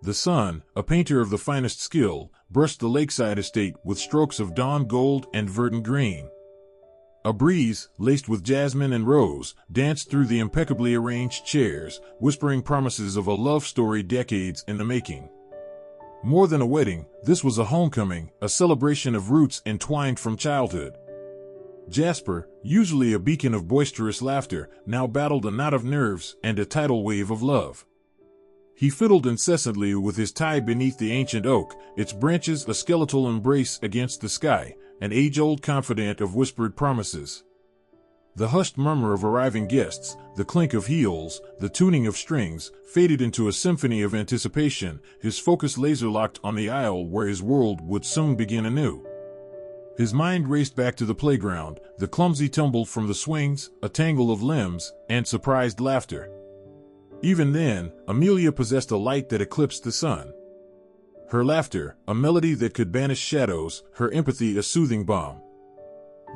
The sun, a painter of the finest skill, brushed the Lakeside Estate with strokes of dawn gold and verdant green. A breeze, laced with jasmine and rose, danced through the impeccably arranged chairs, whispering promises of a love story decades in the making. More than a wedding, this was a homecoming, a celebration of roots entwined from childhood. Jasper, usually a beacon of boisterous laughter, now battled a knot of nerves and a tidal wave of love. He fiddled incessantly with his tie beneath the ancient oak, its branches a skeletal embrace against the sky, an age-old confidant of whispered promises. The hushed murmur of arriving guests, the clink of heels, the tuning of strings, faded into a symphony of anticipation, his focus laser-locked on the aisle where his world would soon begin anew. His mind raced back to the playground, the clumsy tumble from the swings, a tangle of limbs, and surprised laughter. Even then, Amelia possessed a light that eclipsed the sun. Her laughter, a melody that could banish shadows, her empathy a soothing balm.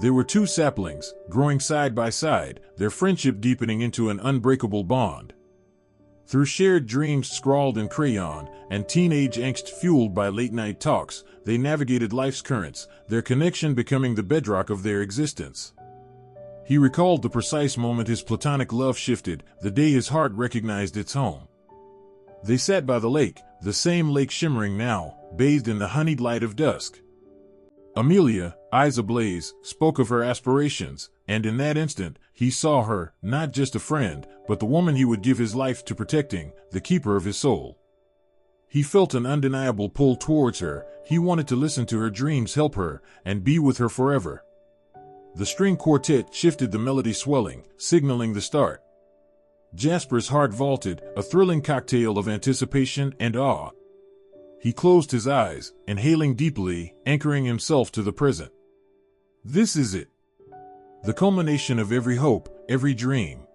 They were two saplings, growing side by side, their friendship deepening into an unbreakable bond. Through shared dreams scrawled in crayon, and teenage angst fueled by late-night talks, they navigated life's currents, their connection becoming the bedrock of their existence. He recalled the precise moment his platonic love shifted, the day his heart recognized its home. They sat by the lake, the same lake shimmering now, bathed in the honeyed light of dusk. Amelia, eyes ablaze, spoke of her aspirations, and in that instant, he saw her, not just a friend, but the woman he would give his life to protecting, the keeper of his soul. He felt an undeniable pull towards her, he wanted to listen to her dreams, help her, and be with her forever. The string quartet shifted, the melody swelling, signaling the start. Jasper's heart vaulted, a thrilling cocktail of anticipation and awe. He closed his eyes, inhaling deeply, anchoring himself to the present. This is it. The culmination of every hope, every dream.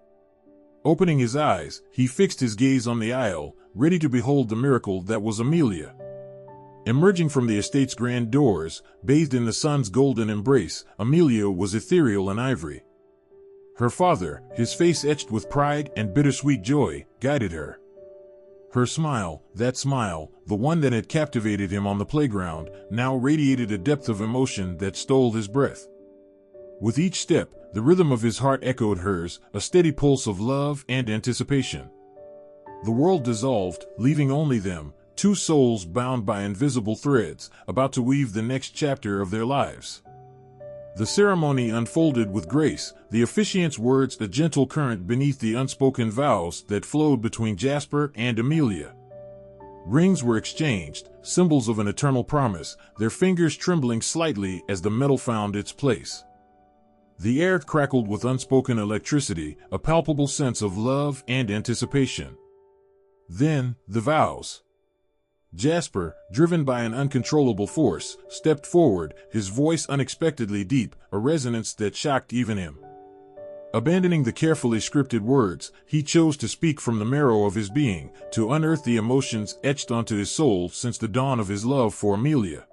Opening his eyes, he fixed his gaze on the aisle, ready to behold the miracle that was Amelia. Emerging from the estate's grand doors, bathed in the sun's golden embrace, Amelia was ethereal and ivory. Her father, his face etched with pride and bittersweet joy, guided her. Her smile, that smile, the one that had captivated him on the playground, now radiated a depth of emotion that stole his breath. With each step, the rhythm of his heart echoed hers, a steady pulse of love and anticipation. The world dissolved, leaving only them, two souls bound by invisible threads, about to weave the next chapter of their lives. The ceremony unfolded with grace, the officiant's words a gentle current beneath the unspoken vows that flowed between Jasper and Amelia. Rings were exchanged, symbols of an eternal promise, their fingers trembling slightly as the metal found its place. The air crackled with unspoken electricity, a palpable sense of love and anticipation. Then, the vows. Jasper, driven by an uncontrollable force, stepped forward, his voice unexpectedly deep, a resonance that shocked even him. Abandoning the carefully scripted words, he chose to speak from the marrow of his being, to unearth the emotions etched onto his soul since the dawn of his love for Amelia.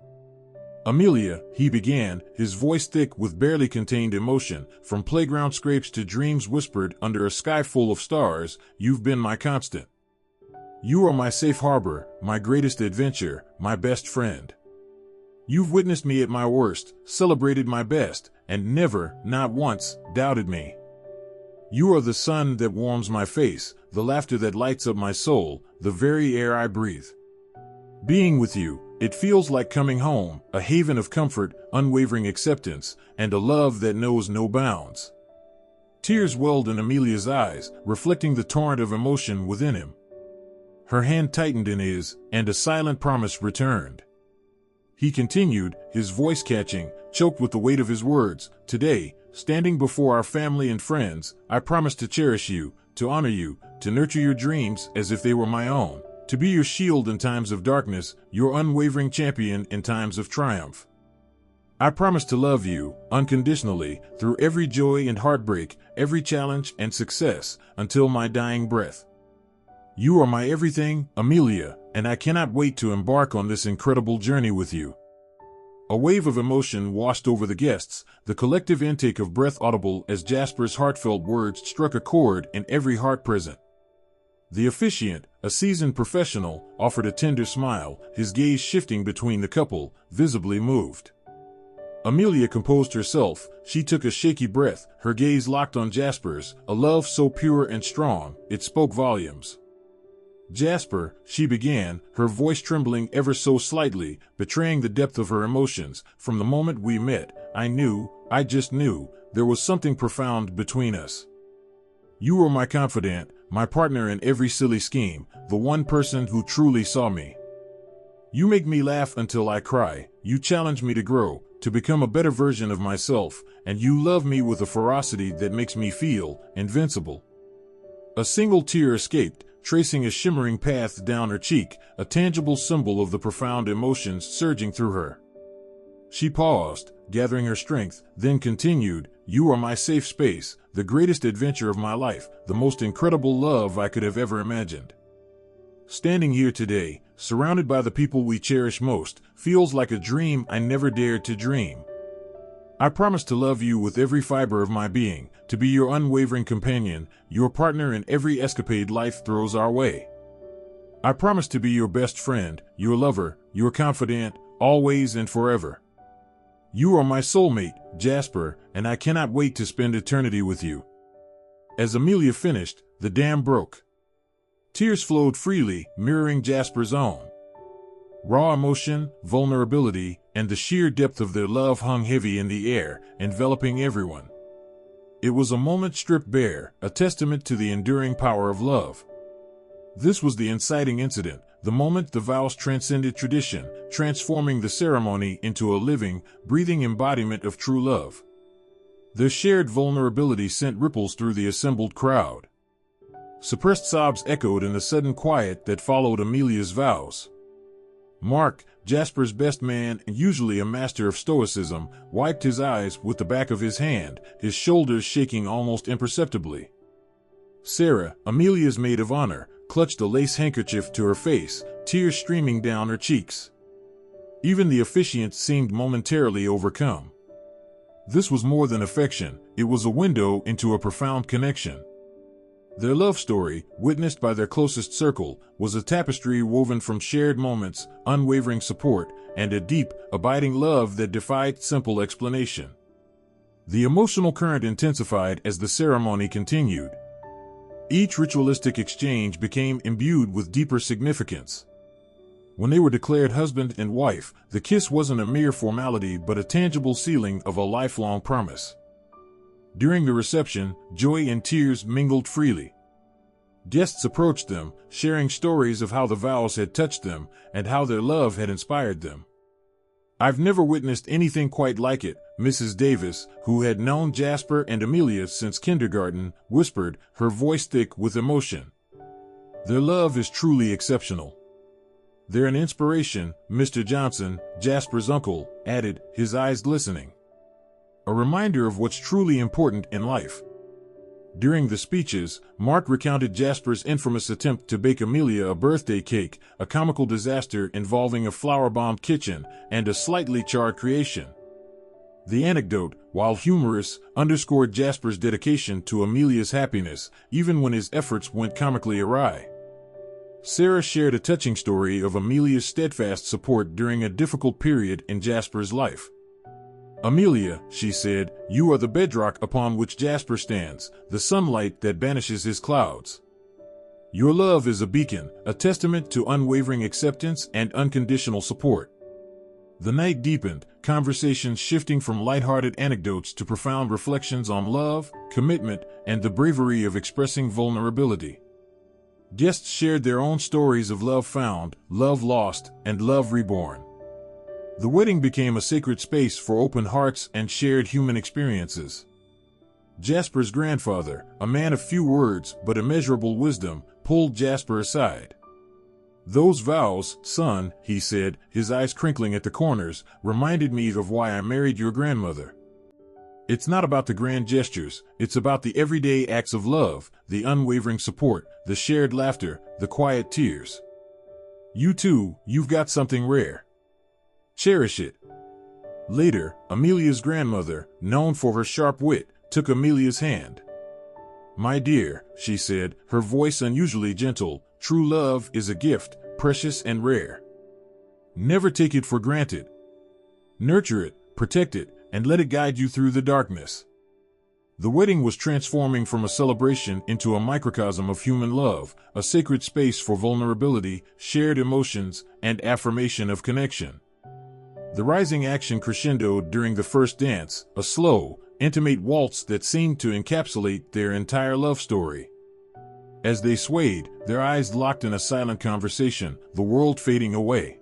Amelia, he began, his voice thick with barely contained emotion, from playground scrapes to dreams whispered under a sky full of stars, you've been my constant. You are my safe harbor, my greatest adventure, my best friend. You've witnessed me at my worst, celebrated my best, and never, not once, doubted me. You are the sun that warms my face, the laughter that lights up my soul, the very air I breathe. Being with you, it feels like coming home, a haven of comfort, unwavering acceptance, and a love that knows no bounds. Tears welled in Amelia's eyes, reflecting the torrent of emotion within him. Her hand tightened in his, and a silent promise returned. He continued, his voice catching, choked with the weight of his words, today, standing before our family and friends, I promise to cherish you, to honor you, to nurture your dreams as if they were my own, to be your shield in times of darkness, your unwavering champion in times of triumph. I promise to love you, unconditionally, through every joy and heartbreak, every challenge and success, until my dying breath. You are my everything, Amelia, and I cannot wait to embark on this incredible journey with you. A wave of emotion washed over the guests, the collective intake of breath audible as Jasper's heartfelt words struck a chord in every heart present. The officiant, a seasoned professional, offered a tender smile, his gaze shifting between the couple, visibly moved. Amelia composed herself. She took a shaky breath, her gaze locked on Jasper's, a love so pure and strong, it spoke volumes. "Jasper," she began, her voice trembling ever so slightly, betraying the depth of her emotions, "from the moment we met, I just knew, there was something profound between us. You were my confidant, my partner in every silly scheme, the one person who truly saw me. You make me laugh until I cry, you challenge me to grow, to become a better version of myself, and you love me with a ferocity that makes me feel invincible." A single tear escaped, tracing a shimmering path down her cheek, a tangible symbol of the profound emotions surging through her. She paused, gathering her strength, then continued, "You are my safe space, the greatest adventure of my life, the most incredible love I could have ever imagined. Standing here today, surrounded by the people we cherish most, feels like a dream I never dared to dream. I promise to love you with every fiber of my being, to be your unwavering companion, your partner in every escapade life throws our way. I promise to be your best friend, your lover, your confidant, always and forever. You are my soulmate, Jasper, and I cannot wait to spend eternity with you." As Amelia finished, the dam broke. Tears flowed freely, mirroring Jasper's own. Raw emotion, vulnerability, and the sheer depth of their love hung heavy in the air, enveloping everyone. It was a moment stripped bare, a testament to the enduring power of love. This was the inciting incident, the moment the vows transcended tradition, transforming the ceremony into a living, breathing embodiment of true love. Their shared vulnerability sent ripples through the assembled crowd. Suppressed sobs echoed in the sudden quiet that followed Amelia's vows. Mark, Jasper's best man and usually a master of stoicism, wiped his eyes with the back of his hand, his shoulders shaking almost imperceptibly. Sarah, Amelia's maid of honor, clutched a lace handkerchief to her face, tears streaming down her cheeks. Even the officiant seemed momentarily overcome. This was more than affection, it was a window into a profound connection. Their love story, witnessed by their closest circle, was a tapestry woven from shared moments, unwavering support, and a deep, abiding love that defied simple explanation. The emotional current intensified as the ceremony continued. Each ritualistic exchange became imbued with deeper significance. When they were declared husband and wife, the kiss wasn't a mere formality but a tangible sealing of a lifelong promise. During the reception, joy and tears mingled freely. Guests approached them, sharing stories of how the vows had touched them and how their love had inspired them. "I've never witnessed anything quite like it," Mrs. Davis, who had known Jasper and Amelia since kindergarten, whispered, her voice thick with emotion. "Their love is truly exceptional." "They're an inspiration," Mr. Johnson, Jasper's uncle, added, his eyes glistening. "A reminder of what's truly important in life." During the speeches, Mark recounted Jasper's infamous attempt to bake Amelia a birthday cake, a comical disaster involving a flour-bombed kitchen, and a slightly charred creation. The anecdote, while humorous, underscored Jasper's dedication to Amelia's happiness, even when his efforts went comically awry. Sarah shared a touching story of Amelia's steadfast support during a difficult period in Jasper's life. "Amelia," she said, "you are the bedrock upon which Jasper stands, the sunlight that banishes his clouds. Your love is a beacon, a testament to unwavering acceptance and unconditional support." The night deepened, conversations shifting from lighthearted anecdotes to profound reflections on love, commitment, and the bravery of expressing vulnerability. Guests shared their own stories of love found, love lost, and love reborn. The wedding became a sacred space for open hearts and shared human experiences. Jasper's grandfather, a man of few words but immeasurable wisdom, pulled Jasper aside. "Those vows, son," he said, his eyes crinkling at the corners, "reminded me of why I married your grandmother. It's not about the grand gestures, it's about the everyday acts of love, the unwavering support, the shared laughter, the quiet tears. You too, you've got something rare. Cherish it." Later, Amelia's grandmother, known for her sharp wit, took Amelia's hand. "My dear," she said, her voice unusually gentle, true love is a gift, precious and rare. Never take it for granted. Nurture it, protect it, and let it guide you through the darkness. The wedding was transforming from a celebration into a microcosm of human love, a sacred space for vulnerability, shared emotions, and affirmation of connection. The rising action crescendoed during the first dance, a slow, intimate waltz that seemed to encapsulate their entire love story. As they swayed, their eyes locked in a silent conversation, the world fading away.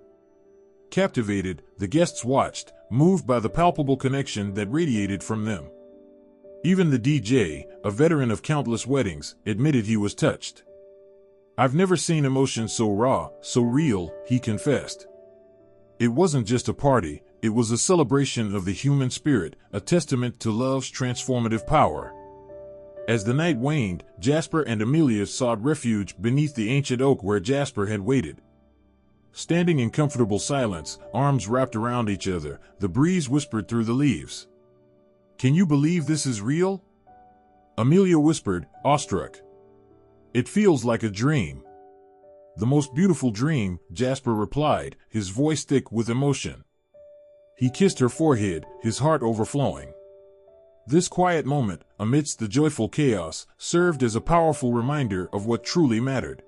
Captivated, the guests watched, moved by the palpable connection that radiated from them. Even the DJ, a veteran of countless weddings, admitted he was touched. "I've never seen emotion so raw, so real," he confessed. It wasn't just a party, it was a celebration of the human spirit, a testament to love's transformative power. As the night waned, Jasper and Amelia sought refuge beneath the ancient oak where Jasper had waited. Standing in comfortable silence, arms wrapped around each other, the breeze whispered through the leaves. "Can you believe this is real?" Amelia whispered, awestruck. "It feels like a dream." "The most beautiful dream," Jasper replied, his voice thick with emotion. He kissed her forehead, his heart overflowing. This quiet moment, amidst the joyful chaos, served as a powerful reminder of what truly mattered.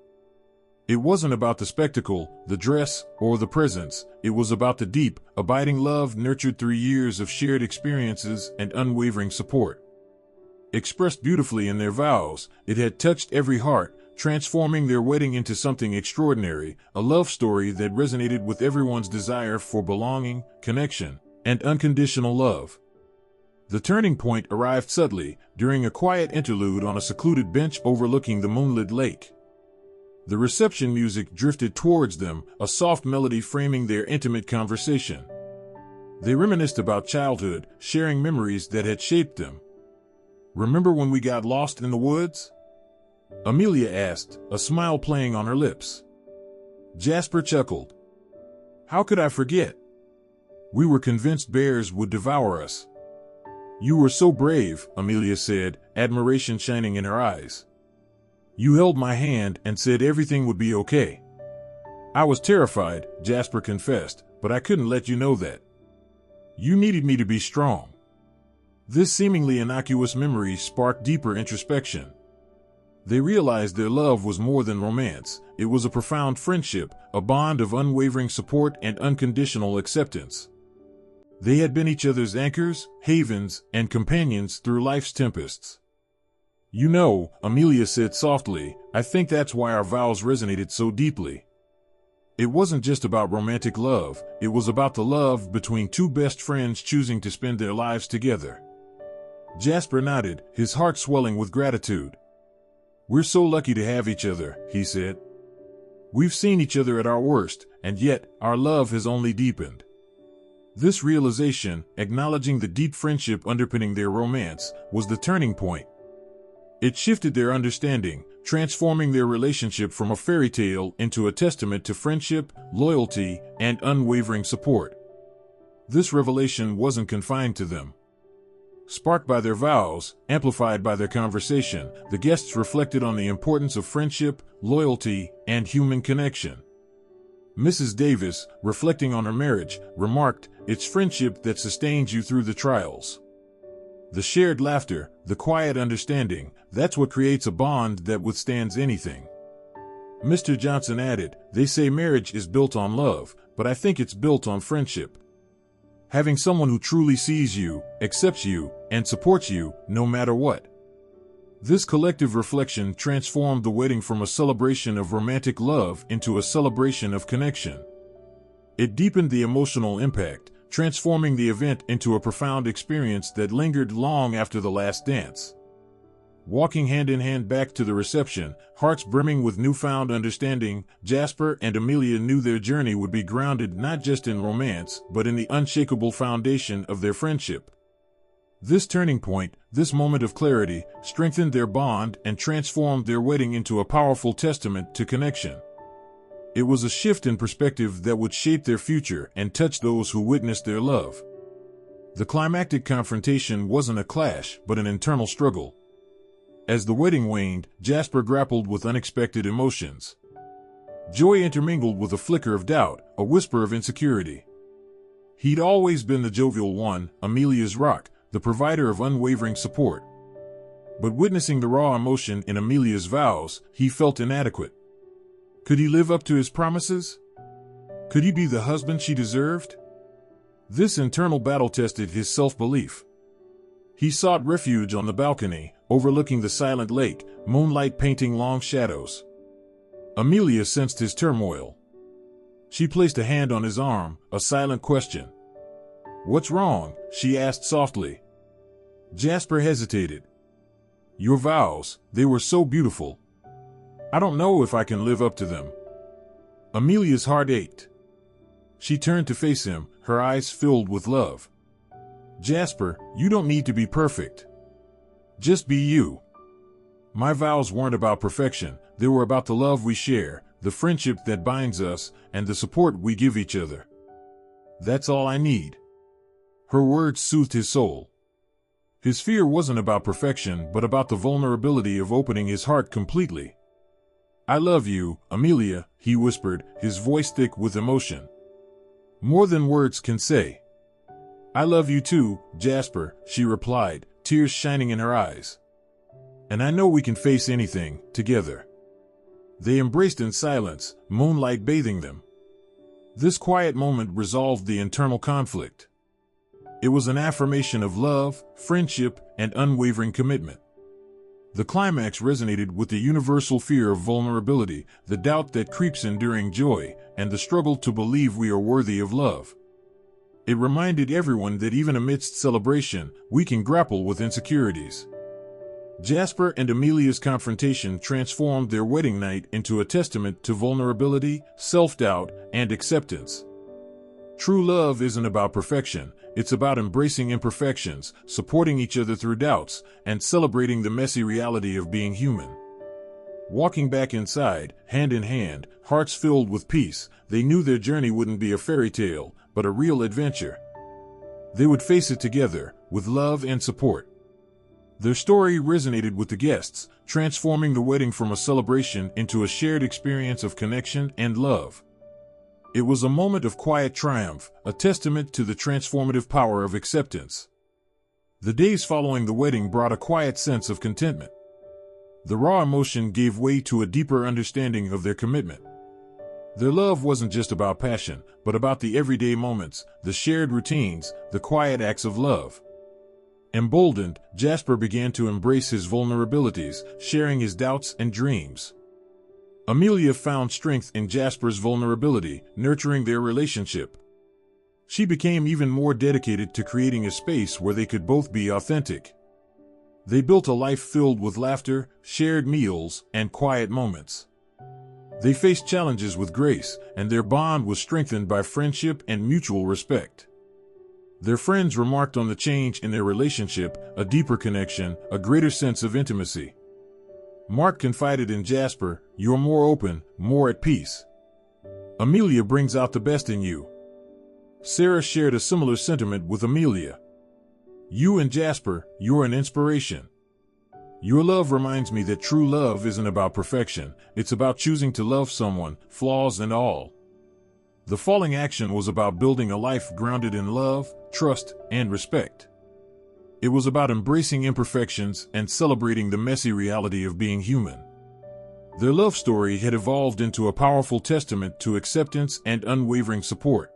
It wasn't about the spectacle, the dress, or the presents. It was about the deep, abiding love nurtured through years of shared experiences and unwavering support. Expressed beautifully in their vows, it had touched every heart, transforming their wedding into something extraordinary, a love story that resonated with everyone's desire for belonging, connection, and unconditional love. The turning point arrived subtly, during a quiet interlude on a secluded bench overlooking the moonlit lake. The reception music drifted towards them, a soft melody framing their intimate conversation. They reminisced about childhood, sharing memories that had shaped them. "Remember when we got lost in the woods?" Amelia asked, a smile playing on her lips. Jasper chuckled. "How could I forget? We were convinced bears would devour us." "You were so brave," Amelia said, admiration shining in her eyes. "You held my hand and said everything would be okay." "I was terrified," Jasper confessed, "but I couldn't let you know that. You needed me to be strong." This seemingly innocuous memory sparked deeper introspection. They realized their love was more than romance. It was a profound friendship, a bond of unwavering support and unconditional acceptance. They had been each other's anchors, havens, and companions through life's tempests. "You know," Amelia said softly, "I think that's why our vows resonated so deeply. It wasn't just about romantic love, it was about the love between two best friends choosing to spend their lives together." Jasper nodded, his heart swelling with gratitude. "We're so lucky to have each other," he said. "We've seen each other at our worst, and yet our love has only deepened." This realization, acknowledging the deep friendship underpinning their romance, was the turning point. It shifted their understanding, transforming their relationship from a fairy tale into a testament to friendship, loyalty, and unwavering support. This revelation wasn't confined to them. Sparked by their vows, amplified by their conversation, the guests reflected on the importance of friendship, loyalty, and human connection. Mrs. Davis, reflecting on her marriage, remarked, "It's friendship that sustains you through the trials. The shared laughter, the quiet understanding, that's what creates a bond that withstands anything." Mr. Johnson added, "They say marriage is built on love, but I think it's built on friendship. Having someone who truly sees you, accepts you, and supports you, no matter what." This collective reflection transformed the wedding from a celebration of romantic love into a celebration of connection. It deepened the emotional impact, transforming the event into a profound experience that lingered long after the last dance. Walking hand in hand back to the reception, hearts brimming with newfound understanding, Jasper and Amelia knew their journey would be grounded not just in romance, but in the unshakable foundation of their friendship. This turning point, this moment of clarity, strengthened their bond and transformed their wedding into a powerful testament to connection. It was a shift in perspective that would shape their future and touch those who witnessed their love. The climactic confrontation wasn't a clash, but an internal struggle. As the wedding waned, Jasper grappled with unexpected emotions. Joy intermingled with a flicker of doubt, a whisper of insecurity. He'd always been the jovial one, Amelia's rock, the provider of unwavering support. But witnessing the raw emotion in Amelia's vows, he felt inadequate. Could he live up to his promises? Could he be the husband she deserved? This internal battle tested his self-belief. He sought refuge on the balcony, overlooking the silent lake, moonlight painting long shadows. Amelia sensed his turmoil. She placed a hand on his arm, a silent question. "What's wrong?" she asked softly. Jasper hesitated. "Your vows, they were so beautiful. I don't know if I can live up to them." Amelia's heart ached. She turned to face him, her eyes filled with love. "Jasper, you don't need to be perfect. Just be you. My vows weren't about perfection, they were about the love we share, the friendship that binds us, and the support we give each other. That's all I need." Her words soothed his soul. His fear wasn't about perfection, but about the vulnerability of opening his heart completely. "I love you, Amelia," he whispered, his voice thick with emotion. "More than words can say." "I love you too, Jasper," she replied, tears shining in her eyes. "And I know we can face anything, together." They embraced in silence, moonlight bathing them. This quiet moment resolved the internal conflict. It was an affirmation of love, friendship, and unwavering commitment. The climax resonated with the universal fear of vulnerability, the doubt that creeps in during joy, and the struggle to believe we are worthy of love. It reminded everyone that even amidst celebration, we can grapple with insecurities. Jasper and Amelia's confrontation transformed their wedding night into a testament to vulnerability, self-doubt, and acceptance. True love isn't about perfection, it's about embracing imperfections, supporting each other through doubts, and celebrating the messy reality of being human. Walking back inside, hand in hand, hearts filled with peace, they knew their journey wouldn't be a fairy tale, but a real adventure. They would face it together, with love and support. Their story resonated with the guests, transforming the wedding from a celebration into a shared experience of connection and love. It was a moment of quiet triumph, a testament to the transformative power of acceptance. The days following the wedding brought a quiet sense of contentment. The raw emotion gave way to a deeper understanding of their commitment. Their love wasn't just about passion, but about the everyday moments, the shared routines, the quiet acts of love. Emboldened, Jasper began to embrace his vulnerabilities, sharing his doubts and dreams. Amelia found strength in Jasper's vulnerability, nurturing their relationship. She became even more dedicated to creating a space where they could both be authentic. They built a life filled with laughter, shared meals, and quiet moments. They faced challenges with grace, and their bond was strengthened by friendship and mutual respect. Their friends remarked on the change in their relationship, a deeper connection, a greater sense of intimacy. Mark confided in Jasper, "You're more open, more at peace. Amelia brings out the best in you." Sarah shared a similar sentiment with Amelia. "You and Jasper, you're an inspiration. Your love reminds me that true love isn't about perfection, it's about choosing to love someone, flaws and all." The falling action was about building a life grounded in love, trust, and respect. It was about embracing imperfections and celebrating the messy reality of being human. Their love story had evolved into a powerful testament to acceptance and unwavering support.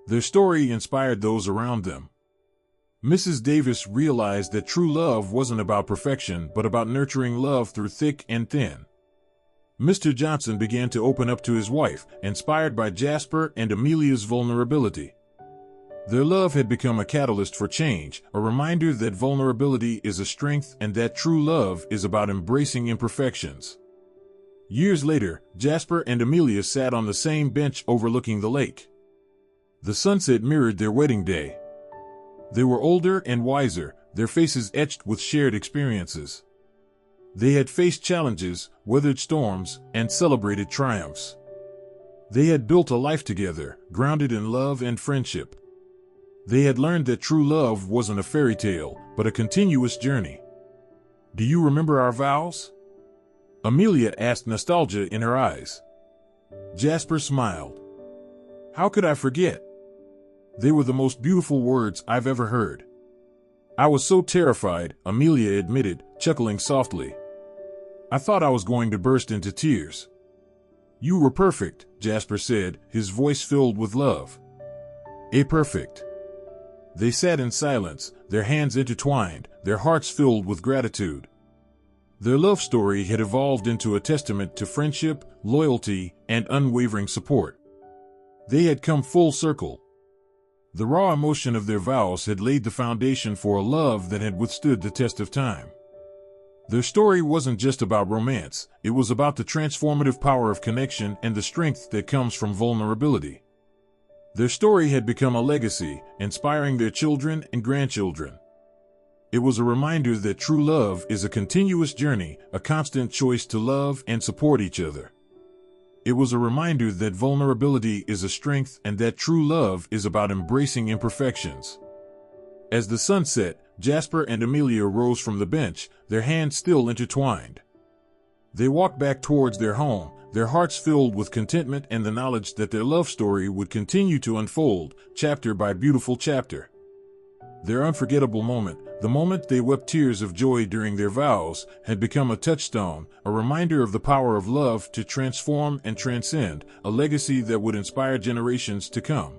Their story inspired those around them. Mrs. Davis realized that true love wasn't about perfection but about nurturing love through thick and thin. Mr. Johnson began to open up to his wife, inspired by Jasper and Amelia's vulnerability. Their love had become a catalyst for change, a reminder that vulnerability is a strength and that true love is about embracing imperfections. Years later, Jasper and Amelia sat on the same bench overlooking the lake. The sunset mirrored their wedding day. They were older and wiser, their faces etched with shared experiences. They had faced challenges, weathered storms, and celebrated triumphs. They had built a life together, grounded in love and friendship. They had learned that true love wasn't a fairy tale, but a continuous journey. "Do you remember our vows?" Amelia asked, nostalgia in her eyes. Jasper smiled. How could I forget? They were the most beautiful words I've ever heard. I was so terrified, Amelia admitted, chuckling softly. I thought I was going to burst into tears. You were perfect, Jasper said, his voice filled with love. Perfect. They sat in silence, their hands intertwined, their hearts filled with gratitude. Their love story had evolved into a testament to friendship, loyalty, and unwavering support. They had come full circle. The raw emotion of their vows had laid the foundation for a love that had withstood the test of time. Their story wasn't just about romance, it was about the transformative power of connection and the strength that comes from vulnerability. Their story had become a legacy, inspiring their children and grandchildren. It was a reminder that true love is a continuous journey, a constant choice to love and support each other. It was a reminder that vulnerability is a strength and that true love is about embracing imperfections. As the sun set, Jasper and Amelia rose from the bench, their hands still intertwined. They walked back towards their home, their hearts filled with contentment and the knowledge that their love story would continue to unfold, chapter by beautiful chapter. Their unforgettable moment, the moment they wept tears of joy during their vows, had become a touchstone, a reminder of the power of love to transform and transcend, a legacy that would inspire generations to come.